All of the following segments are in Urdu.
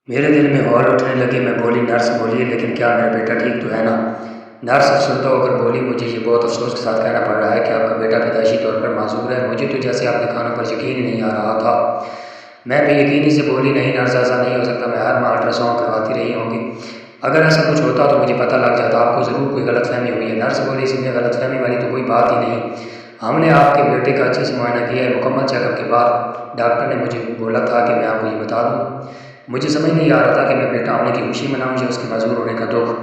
میرے دل میں ہول اٹھنے لگی۔ میں بولی، نرس بولیے، لیکن کیا میرا بیٹا ٹھیک تو ہے نا؟ نرس افسردہ ہو کر بولی، مجھے یہ بہت افسوس کے ساتھ کہنا پڑ رہا ہے کہ آپ کا بیٹا پیدائشی طور پر معذور ہے۔ مجھے تو جیسے آپ کے کانوں پر یقین ہی نہیں آ رہا تھا۔ میں بے یقینی سے بولی، نہیں نرس، ایسا نہیں ہو سکتا، میں ہر ماہ الٹرا ساؤنڈ کرواتی رہی ہوں گی۔ اگر ایسا کچھ ہوتا تو مجھے پتہ لگ جاتا، آپ کو ضرور کوئی غلط فہمی ہوئی ہے۔ نرس بولی، اس میں غلط فہمی والی تو کوئی بات ہی نہیں، ہم نے آپ کے بیٹے کا اچھے سے معائنہ کیا ہے۔ مکمل چیک اپ کے بعد ڈاکٹر نے مجھے بولا تھا کہ میں آپ کو یہ بتا دوں۔ مجھے سمجھ نہیں آ رہا تھا کہ میں بیٹا ہونے کی خوشی مناؤں یا اس کے معذور ہونے کا دکھ۔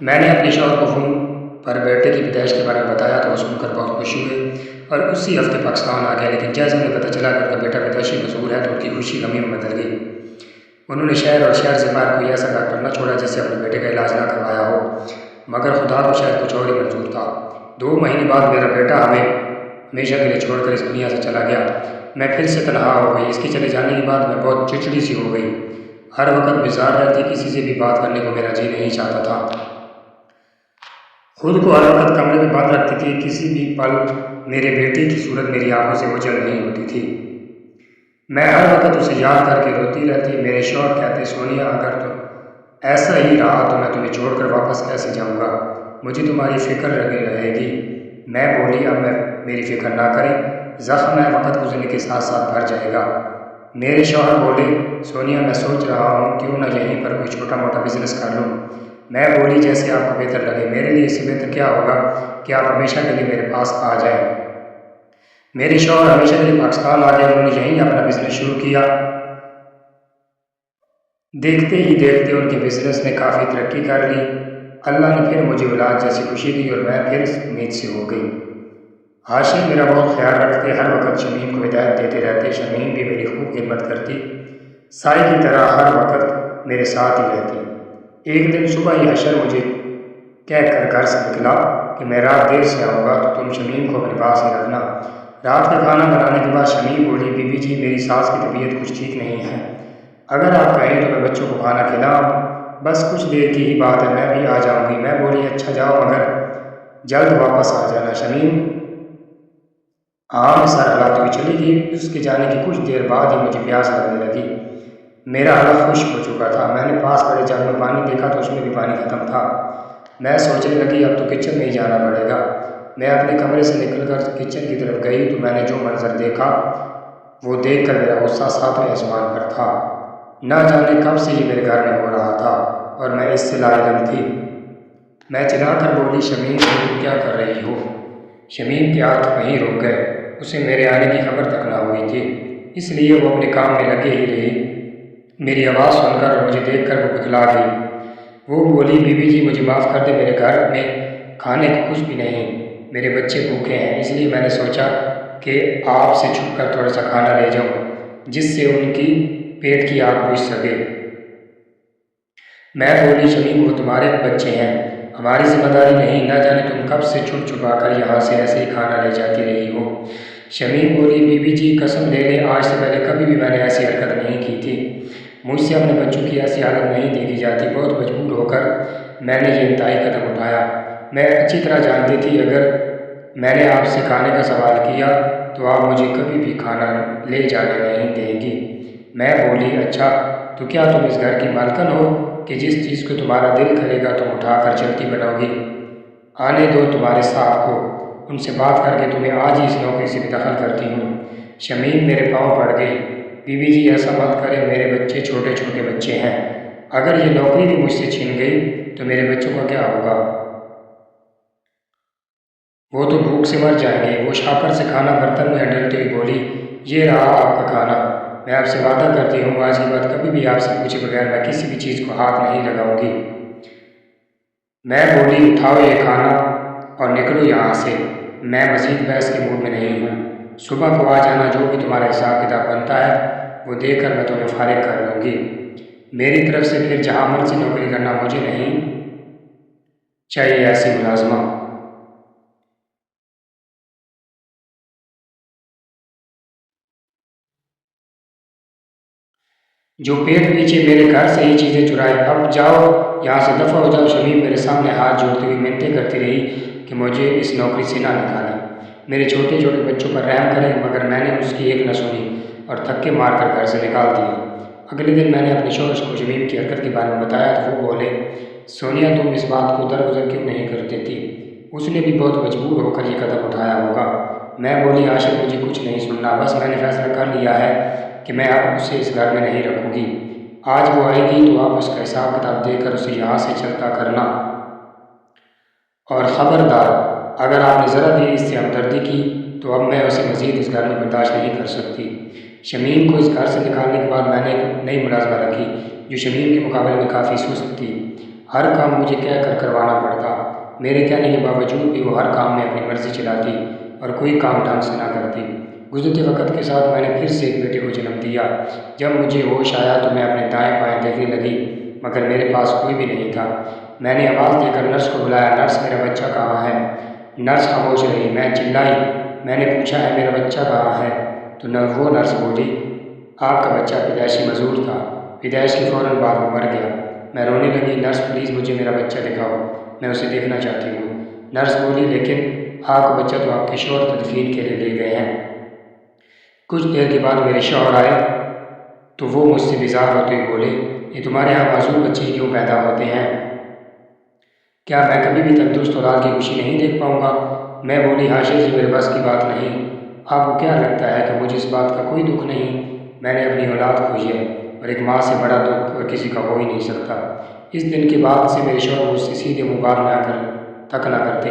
میں نے اپنے شوہر کو فون پر بیٹے کی پیدائش کے بارے میں بتایا تو وہ سن کر بہت خوش ہوئے اور اسی ہفتے پاکستان آ گئے، لیکن جیسے انہیں پتہ چلا کہ ان کا بیٹا پیدائشی معذور ہے تو ان کی خوشی غمی میں بدل گئی۔ انہوں نے شہر اور شہر سے باہر کوئی ایسا ڈاکٹر نہ چھوڑا جس سے اپنے بیٹے کا علاج نہ کروایا ہو، مگر خدا کو شاید کچھ اور ہی منظور تھا۔ 2 مہینے بعد میرا بیٹا ہمیں ہمیشہ کے لیے چھوڑ کر اس دنیا سے چلا گیا۔ میں پھر سے تنہا ہو گئی۔ اس کے چلے جانے کے بعد میں بہت چڑچڑی سی ہو گئی، ہر وقت بیزار رہتی، کسی سے بھی بات کرنے کو میرا جی نہیں چاہتا تھا۔ خود کو ہر وقت کمرے میں بند رکھتی تھی، کسی بھی پل میرے بیٹے کی صورت میری آنکھوں سے اوجھل نہیں ہوتی تھی۔ میں ہر وقت اسے یاد کر کے روتی رہتی۔ میرے شوہر کہتے، سونیا، اگر تو ایسا ہی رہا تو میں تمہیں چھوڑ کر واپس کیسے جاؤں گا؟ مجھے تمہاری فکر لگی رہے گی۔ میں بولی، اب میری فکر نہ کریں، زخم ہے، وقت گزرنے کے ساتھ ساتھ بھر جائے گا۔ میرے شوہر بولے، سونیا، میں سوچ رہا ہوں کیوں نہ یہیں پر کوئی چھوٹا موٹا بزنس کر لوں۔ میں بولی، جیسے آپ کو بہتر لگے، میرے لیے اس سے بہتر کیا ہوگا کہ آپ ہمیشہ کے لیے میرے پاس آ جائیں۔ میرے شوہر ہمیشہ کے لیے پاکستان آ گئے، انہوں نے یہیں اپنا بزنس شروع کیا۔ دیکھتے ہی دیکھتے ان کے بزنس نے کافی ترقی کر لی۔ اللہ نے پھر مجھے اولاد جیسی خوشی دی اور میں پھر اس امید سے ہو گئی۔ ہاشم میرا بہت خیال رکھتے، ہر وقت شمیم کو ہدایت دیتے رہتے۔ شمیم بھی میری خوب خدمت کرتی، سائے کی طرح ہر وقت میرے ساتھ ہی رہتی۔ ایک دن صبح ہی حشر مجھے کہہ کر گھر سے نکلا کہ میں رات دیر سے آؤں گا تو تم شمیم کو اپنے پاس ہی رکھنا۔ رات کا کھانا بنانے کے بعد شمیم بولی، بی بی جی، میری ساس کی طبیعت کچھ ٹھیک نہیں ہے، اگر آپ کہیں تو میں بچوں کو کھانا کھلاؤں، بس کچھ دیر کی ہی بات ہے، میں بھی آ جاؤں گی۔ میں بولی، اچھا جاؤ، مگر جلد واپس آ جانا۔ شمیم میں سر ہلاتے ہوئی چلی گئی۔ اس کے جانے کی کچھ دیر بعد ہی مجھے پیاس لگنے لگی۔ میرا حلق خشک ہو چکا تھا۔ میں نے پاس پڑے جگ میں پانی دیکھا تو اس میں بھی پانی ختم تھا۔ میں سوچنے لگی، اب تو کچن میں ہی جانا پڑے گا۔ میں اپنے کمرے سے نکل کر کچن کی طرف گئی تو میں نے جو منظر دیکھا وہ دیکھ کر میرا غصہ 7ویں آسمان پر تھا۔ نہ جانے کب سے یہ میرے گھر میں ہو رہا تھا اور میں اس سے لاعلم تھی۔ میں چلا کر بولی، شمیم، تم کیا کر رہی ہو؟ شمیم کے ہاتھ وہیں رک گئے، اسے میرے آنے کی خبر تک نہ ہوئی تھی، اس لیے وہ اپنے کام میں لگے ہی رہی۔ میری آواز سن کر اور مجھے دیکھ کر وہ بتلا گئی۔ وہ بولی، بی بی جی، مجھے معاف کر دے، میرے گھر میں کھانے کو کچھ بھی نہیں، میرے بچے بھوکے ہیں، اس لیے میں نے سوچا کہ آپ سے چھپ کر تھوڑا سا کھانا لے جاؤں جس سے ان کی پیٹ کی آگ بجھ سکے۔ میں بولی، شمیم، وہ تمہارے بچے ہیں، ہماری ذمہ داری نہیں، نہ جانے تم کب سے چھپ چھپا کر یہاں سے ایسے ہی کھانا لے جاتی رہی ہو۔ شمیم بولی، بی بی جی، قسم لے لیں، آج سے پہلے کبھی بھی میں نے ایسی حرکت نہیں کی تھی، مجھ سے اپنے بچوں کی ایسی حالت نہیں دیکھی جاتی، بہت مجبور ہو کر میں نے یہ انتہائی قدم اٹھایا۔ میں اچھی طرح جانتی تھی اگر میں نے آپ سے کھانے کا سوال کیا تو آپ مجھے کبھی بھی کھانا لے جانے نہیں دیں گی۔ میں بولی، اچھا، تو کیا تم اس گھر کی مالکن ہو کہ جس چیز کو تمہارا دل کرے گا تم اٹھا کر چلتی بنو گی؟ آنے دو تمہارے صاحب کو، ان سے بات کر کے تمہیں آج ہی اس نوکری سے بھی دخل کرتی ہوں۔ شمیم میرے پاؤں پڑ گئی، بی بی جی، ایسا مت کریں، میرے بچے چھوٹے چھوٹے بچے ہیں، اگر یہ نوکری بھی مجھ سے چھن گئی تو میرے بچوں کا کیا ہوگا؟ وہ تو بھوک سے مر جائیں گے۔ وہ شاپر سے کھانا برتن میں ہنڈلتے ہوئی بولی، یہ رہا آپ کا کھانا، میں آپ سے وعدہ کرتی ہوں آج کے بعد کبھی بھی آپ سے پوچھے بغیر میں کسی بھی چیز کو ہاتھ نہیں لگاؤں گی۔ میں بولی، اٹھاؤ یہ کھانا اور نکلو یہاں سے، میں مزید بحث کے موڈ میں نہیں ہوں۔ صبح کو آ جانا، جو بھی تمہارا حساب کتاب بنتا ہے وہ دے کر میں تمہیں فارغ کر لوں گی۔ میری طرف سے پھر جہاں مرضی نوکری کرنا، مجھے نہیں چاہیے ایسی ملازمہ۔ جو پیٹ پیچھے میرے گھر سے ہی چیزیں چرائے، اب جاؤ یہاں سے، دفع ہو جاؤ۔ شمیم میرے سامنے ہاتھ جوڑتی ہوئی منتیں کرتی رہی کہ مجھے اس نوکری سے نہ نکالیں، میرے چھوٹے چھوٹے بچوں پر رحم کریں، مگر میں نے اس کی ایک نہ سنی اور تھکے مار کر گھر سے نکال دیا۔ اگلے دن میں نے اپنے شوہر کو شمیم کی حرکت کے بارے میں بتایا تو وہ بولے، سونیا تم اس بات کو درگزر کیوں نہیں کر دیتی؟ اس نے بھی بہت مجبور ہو کر یہ قدم اٹھایا ہوگا۔ میں بولی، عاشق مجھے کچھ نہیں سننا، بس میں نے فیصلہ کر لیا ہے کہ میں اب اسے اس گھر میں نہیں رکھوں گی۔ آج وہ آئے گی تو آپ اس کا حساب کتاب دے کر اسے یہاں سے چلتا کرنا، اور خبردار اگر آپ نے ذرا بھی اس سے ہمدردی کی تو اب میں اسے مزید اس گھر میں برداشت نہیں کر سکتی۔ شمیم کو اس گھر سے نکالنے کے بعد میں نے ایک نئی ملازمہ رکھی جو شمیم کے مقابلے میں کافی سست تھی۔ ہر کام مجھے کہہ کر کروانا پڑتا۔ میرے کہنے کے باوجود بھی وہ ہر کام میں اپنی مرضی چلاتی اور کوئی کام ڈھنگ سے نہ کرتی۔ گزرتے وقت کے ساتھ میں نے پھر سے ایک بیٹے کو جنم دیا۔ جب مجھے ہوش آیا تو میں اپنے دائیں بائیں دیکھنے لگی مگر میرے پاس کوئی بھی نہیں تھا۔ میں نے آواز دے کر نرس کو بلایا، نرس میرا بچہ کہاں ہے؟ نرس خاموش رہی۔ میں چلائی، میں نے پوچھا ہے میرا بچہ کہاں ہے؟ تو وہ نرس بولی، آپ کا بچہ پیدائشی معذور تھا، پیدائش کے فوراً بعد وہ مر گیا۔ میں رونے لگی، نرس پلیز مجھے میرا بچہ دکھاؤ، میں اسے دیکھنا چاہتی ہوں۔ نرس بولی، لیکن آپ کا بچہ تو آپ کے شوہر تدفین کے لیے لے گئے ہیں۔ کچھ دیر کے بعد میرے شوہر آئے تو وہ مجھ سے بیزار ہوتے ہوئے بولے، یہ تمہارے یہاں معذور بچے کیوں پیدا ہوتے ہیں؟ کیا میں کبھی بھی تندرست اولاد کی خوشی نہیں دیکھ پاؤں گا؟ میں بولی، حاشا جی میرے بس کی بات نہیں۔ آپ کو کیا لگتا ہے کہ مجھے اس بات کا کوئی دکھ نہیں؟ میں نے اپنی اولاد کھوئی ہے اور ایک ماں سے بڑا دکھ اور کسی کا ہو ہی نہیں سکتا۔ اس دن کے بعد سے میرے شوہر مجھ سے سیدھے منہ بات تک نہ کرتے۔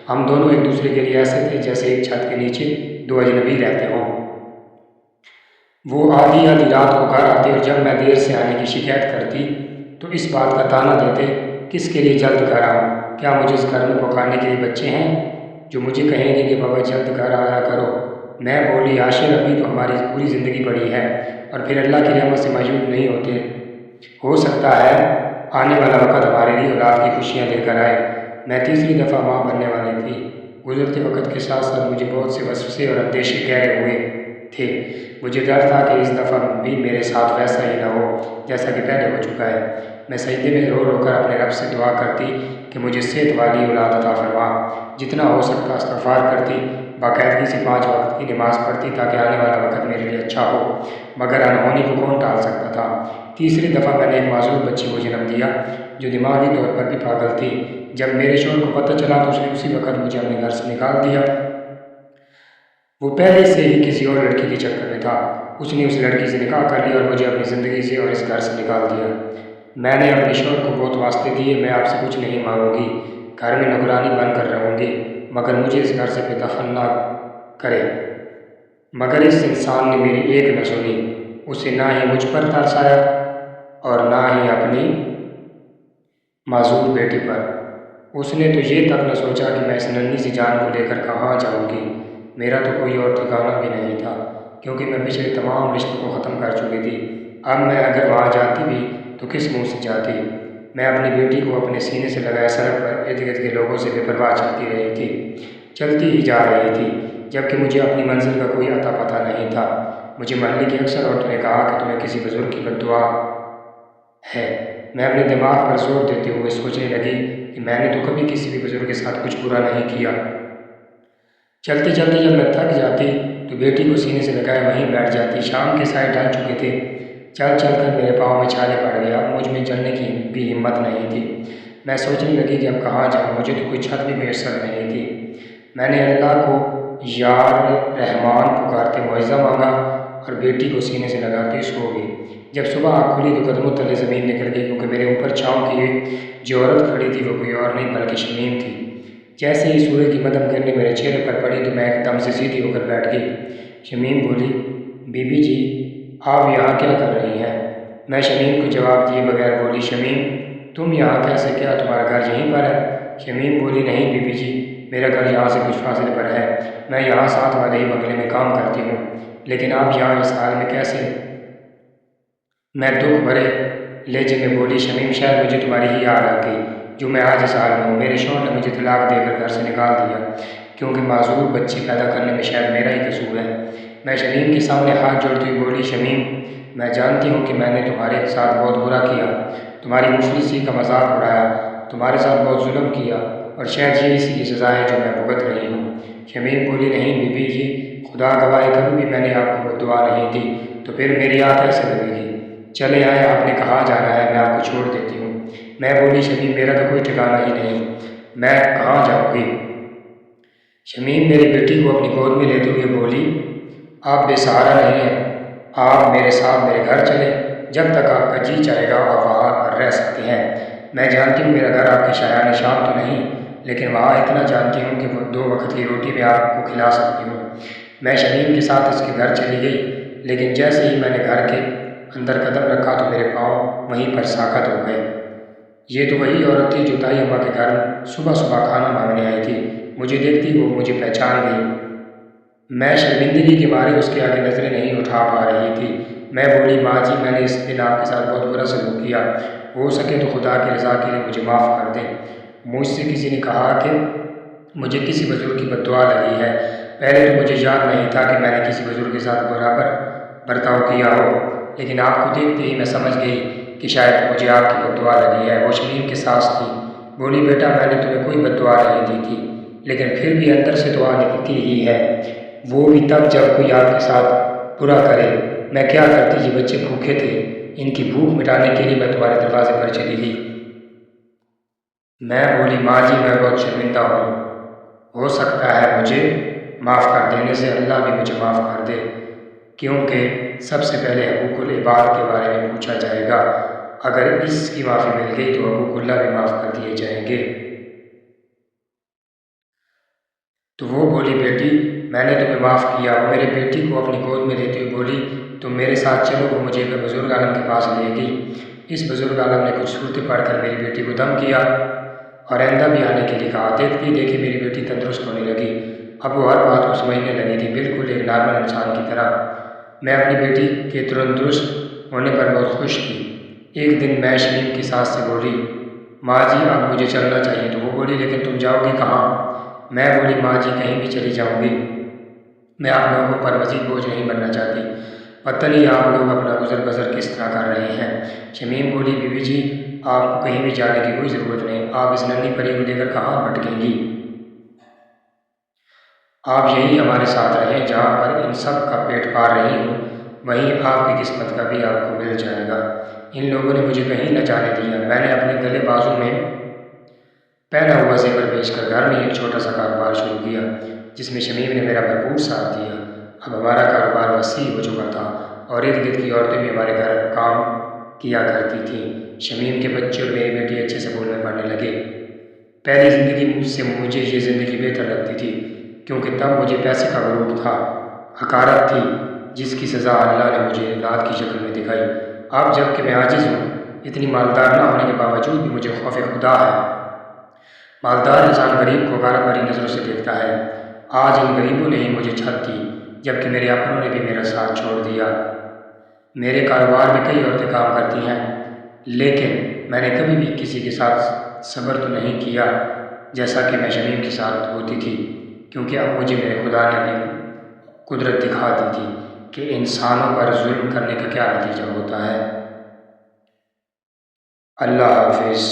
ہم دونوں ایک دوسرے کے لیے ایسے تھے جیسے ایک چھت کے نیچے دو اجنبی رہتے ہوں۔ وہ آدھی رات کو گھر آتے اور جب میں دیر سے آنے کی شکایت کرتی تو اس بات کا طعنہ دیتے، کس کے لیے جلد گھر آؤں؟ کیا مجھے اس گھر میں پکانے کے لیے بچے ہیں جو مجھے کہیں گے کہ بابا جلد گھر آیا کرو؟ میں بولی، عاشر ابھی تو ہماری پوری زندگی پڑی ہے اور پھر اللہ کی رحمت سے موجود نہیں ہوتے۔ ہو سکتا ہے آنے والا وقت ہمارے لیے اولاد کی خوشیاں لے کر آئے۔ میں تیسری دفعہ ماں بننے والی تھی۔ گزرتے وقت کے ساتھ ساتھ مجھے بہت سے وسوسے اور اندیشے گہرے ہوئے تھے۔ مجھے ڈر تھا کہ اس دفعہ بھی میرے ساتھ ویسا ہی نہ ہو جیسا کہ پہلے ہو چکا ہے۔ میں سجدے میں رو رو کر اپنے رب سے دعا کرتی کہ مجھے صحت والی اولاد عطا فرما۔ جتنا ہو سکتا استغفار کرتی، باقاعدگی سے 5 وقت کی نماز پڑھتی تاکہ آنے والا وقت میرے لیے اچھا ہو، مگر انہونی کو کون ٹال سکتا تھا۔ تیسری دفعہ میں نے ایک معذور بچی کو جنم دیا جو دماغی طور پر بھی پاگل تھی۔ جب میرے شوہر کو پتہ چلا تو اس نے اسی وقت مجھے اپنے گھر سے نکال دیا۔ وہ پہلے سے ہی کسی اور لڑکی کے چکر میں تھا۔ اس نے اس لڑکی سے نکاح کر لیا اور مجھے اپنی زندگی سے اور اس گھر سے نکال دیا۔ میں نے اپنے شوہر کو بہت واسطے دیے، میں آپ سے کچھ نہیں مانگوں گی، گھر میں نوکرانی بن کر رہوں گی، مگر مجھے اس گھر سے بے دخل نہ کرے۔ مگر اس انسان نے میری ایک نہ سنی، اسے نہ ہی مجھ پر ترس آیا اور نہ ہی اپنی معذور بیٹی پر۔ اس نے تو یہ تک نہ سوچا کہ میں اس ننھی سی جان کو لے کر کہاں جاؤں گی۔ میرا تو کوئی اور ٹھکانہ بھی نہیں تھا کیونکہ میں پچھلے تمام رشتوں کو ختم کر چکی تھی۔ اب میں اگر وہاں جاتی بھی تو کس منہ سے جاتی؟ میں اپنی بیٹی کو اپنے سینے سے لگائے سڑک پر ارد گرد کے لوگوں سے بے پرواہ چلتی رہی تھی، چلتی ہی جا رہی تھی، جبکہ مجھے اپنی منزل کا کوئی عطا پتہ نہیں تھا۔ مجھے محلے کی اکثر عورتوں نے کہا کہ تمہیں کسی بزرگ کی بد دعا ہے۔ میں اپنے دماغ پر زور دیتے ہوئے سوچنے لگی کہ میں نے تو کبھی کسی بھی بزرگ کے ساتھ کچھ برا نہیں کیا۔ چلتے چلتے جب میں تھک جاتی تو بیٹی کو سینے سے لگائے وہیں بیٹھ جاتی۔ شام کے سائے ڈھل چکے تھے، چل چل کر میرے پاؤں میں چھالے پڑ گئے، اب مجھ میں چلنے کی بھی ہمت نہیں تھی۔ میں سوچنے لگی کہ اب کہاں جاؤں، مجھے تو کوئی چھت بھی میسر نہیں تھی۔ میں نے اللہ کو یار رحمان پکارتے معاوضہ مانگا اور بیٹی کو سینے سے لگاتی سو گئی۔ جب صبح آنکھ کھلی تو قدموں تلے زمین نکل گئی کیونکہ میرے اوپر چھاؤں کیے جو عورت کھڑی تھی وہ کوئی اور نہیں بلکہ شمیم تھی۔ جیسے ہی سورج کی مدھم کرنے میرے چہرے پر پڑی تو میں ایک دم سے سیدھی ہو کر بیٹھ گئی۔ شمیم بولی، بی بی جی آپ یہاں کیا کر رہی ہیں؟ میں شمیم کو جواب دیے بغیر بولی، شمیم تم یہاں کیسے، کیا تمہارا گھر یہیں پر ہے؟ شمیم بولی، نہیں بی بی جی میرا گھر یہاں سے کچھ فاصلے پر ہے، میں یہاں ساتھ والے ہی بنگلے میں کام کرتی ہوں، لیکن آپ یہاں اس حال میں کیسے؟ میں دکھ بھرے لہجے میں بولی، شمیم شاید مجھے تمہاری ہی یاد آ گئی جو میں آج اس حال میں ہوں۔ میرے شوہر نے مجھے طلاق دے کر گھر سے نکال دیا کیونکہ معذور بچے پیدا کرنے میں شاید میرا ہی قصور ہے۔ میں شمیم کے سامنے ہاتھ جوڑتی ہوئی بولی، شمیم میں جانتی ہوں کہ میں نے تمہارے ساتھ بہت برا کیا، تمہاری مفلسی کا مذاق اڑایا، تمہارے ساتھ بہت ظلم کیا اور شاید یہ اسی کی سزا ہے جو میں بھگت رہی ہوں۔ شمیم بولی، نہیں بی بی جی خدا گواہ کبھی بھی میں نے آپ کو بد دعا نہیں دی، تو پھر میری آنکھ کیسے لگے گی؟ چلے آئے، آپ نے کہاں جانا ہے، میں آپ کو چھوڑ دیتی ہوں۔ میں بولی شمیم میرا تو کوئی ٹھکانہ ہی نہیں، میں کہاں جاؤں گی؟ شمیم میری بیٹی کو اپنی گود میں لیتے ہوئے بولی آپ بے سہارا نہیں ہیں، آپ میرے ساتھ میرے گھر چلیں، جب تک آپ کا جی چاہے گا آپ وہاں پر رہ سکتے ہیں۔ میں جانتی ہوں میرا گھر آپ کے شایان شام تو نہیں، لیکن وہاں اتنا جانتی ہوں کہ وہ 2 وقت کی روٹی میں آپ کو کھلا سکتی ہوں۔ میں شمیم کے ساتھ اس کے گھر چلی گئی، لیکن جیسے ہی میں نے گھر کے اندر قدم رکھا تو میرے پاؤں وہیں پر ساکت ہو گئے۔ یہ تو وہی عورت تھی جو تائی اماں کے گھر صبح صبح کھانا مانگنے آئی تھی۔ مجھے دیکھتی وہ مجھے پہچان گئی۔ میں شرمندگی کے مارے اس کے آگے نظریں نہیں اٹھا پا رہی تھی۔ میں بولی ماں جی میں نے اس دن آپ کے ساتھ بہت برا سلوک کیا، ہو سکے تو خدا کی رضا کے لیے مجھے معاف کر دیں۔ مجھ سے کسی نے کہا کہ مجھے کسی بزرگ کی بد دعا لگی ہے۔ پہلے تو مجھے یاد نہیں تھا کہ میں نے کسی بزرگ کے ساتھ برابر برتاؤ کیا ہو، لیکن آپ کو دیکھتے ہی میں سمجھ گئی کہ شاید مجھے آپ کی بد دعا لگی ہے۔ وہ شمیم کے ساس تھی۔ بولی بیٹا میں نے تمہیں کوئی بد دعا نہیں دی تھی، لیکن پھر بھی اندر سے دعا نکلتی ہی ہے، وہ بھی تب جب کوئی آپ کے ساتھ برا کرے۔ میں کیا کرتی، یہ بچے بھوکے تھے، ان کی بھوک مٹانے کے لیے میں تمہارے دروازے پر چلی گئی۔ میں بولی ماں جی میں بہت شرمندہ ہوں، ہو سکتا ہے مجھے معاف کر دینے سے اللہ بھی مجھے معاف کر دے، کیونکہ سب سے پہلے حقوق العباد کے بارے میں پوچھا جائے گا۔ اگر اس کی معافی مل گئی تو حقوق اللہ بھی معاف کر دیے جائیں گے۔ تو وہ بولی بیٹی میں نے تمہیں معاف کیا۔ وہ میرے بیٹی کو اپنی گود میں لیتے ہوئے بولی تم میرے ساتھ چلو۔ وہ مجھے ایک بزرگ عالم کے پاس لے گئی۔ اس بزرگ عالم نے کچھ صورتیں پڑھ کر میری بیٹی کو دم کیا اور آئندہ بھی آنے کے لیے کہا۔ دیکھتی دیکھی میری بیٹی تندرست ہونے لگی۔ اب وہ ہر بات کو سمجھنے لگی تھی، بالکل ایک نارمل انسان کی طرح۔ میں اپنی بیٹی کے تندرست ہونے پر بہت خوش تھی۔ ایک دن میں شمیم کی ساس سے بولی ماں جی اب مجھے چلنا چاہیے۔ تو وہ بولی لیکن تم جاؤ گی کہاں؟ میں بولی ماں جی کہیں بھی چلی جاؤں گی، میں آپ لوگوں پر مزید بوجھ نہیں بننا چاہتی۔ پتہ نہیں آپ لوگ اپنا گزر بسر کس طرح کر رہے ہیں۔ شمیم بولی بی بی جی آپ کو کہیں بھی جانے کی کوئی ضرورت نہیں، آپ اس ننھی پری کو لے کر کہاں بھٹکیں گی؟ آپ یہی ہمارے ساتھ رہیں، جہاں پر ان سب کا پیٹ پال رہی ہوں وہیں آپ کی قسمت کا بھی آپ کو مل جائے گا۔ ان لوگوں نے مجھے کہیں نہ جانے دیا۔ میں نے اپنے گلے بازو میں پہنا ہوا زیور بیچ کر گھر میں ایک چھوٹا سا کاروبار شروع کیا، جس میں شمیم نے میرا بھرپور ساتھ دیا۔ اب ہمارا کاروبار وسیع ہو چکا تھا اور ارد گرد کی عورتیں بھی ہمارے گھر کام کیا کرتی تھیں۔ شمیم کے بچے اور میری بیٹی اچھے سے بولنے پڑھنے لگے۔ پہلی زندگی سے مجھے یہ زندگی بہتر لگتی تھی، کیونکہ تب مجھے پیسے کا غرور تھا، حقارت تھی، جس کی سزا اللہ نے مجھے اولاد کی شکل میں دکھائی۔ اب جب کہ میں عاجز ہوں، اتنی مالدار نہ ہونے کے باوجود بھی مجھے خوف خدا ہے۔ مالدار انسان غریب کو غارت بھری نظروں سے دیکھتا ہے۔ آج ان غریبوں نے ہی مجھے چھت دی، جبکہ میرے اپنوں نے بھی میرا ساتھ چھوڑ دیا۔ میرے کاروبار میں کئی عورتیں کام کرتی ہیں، لیکن میں نے کبھی بھی کسی کے ساتھ صبر تو نہیں کیا جیسا کہ میں شمیم کے ساتھ ہوتی تھی، کیونکہ اب مجھے میرے خدا نے اپنی قدرت دکھا دی تھی کہ انسانوں پر ظلم کرنے کا کیا نتیجہ ہوتا ہے۔ اللہ حافظ۔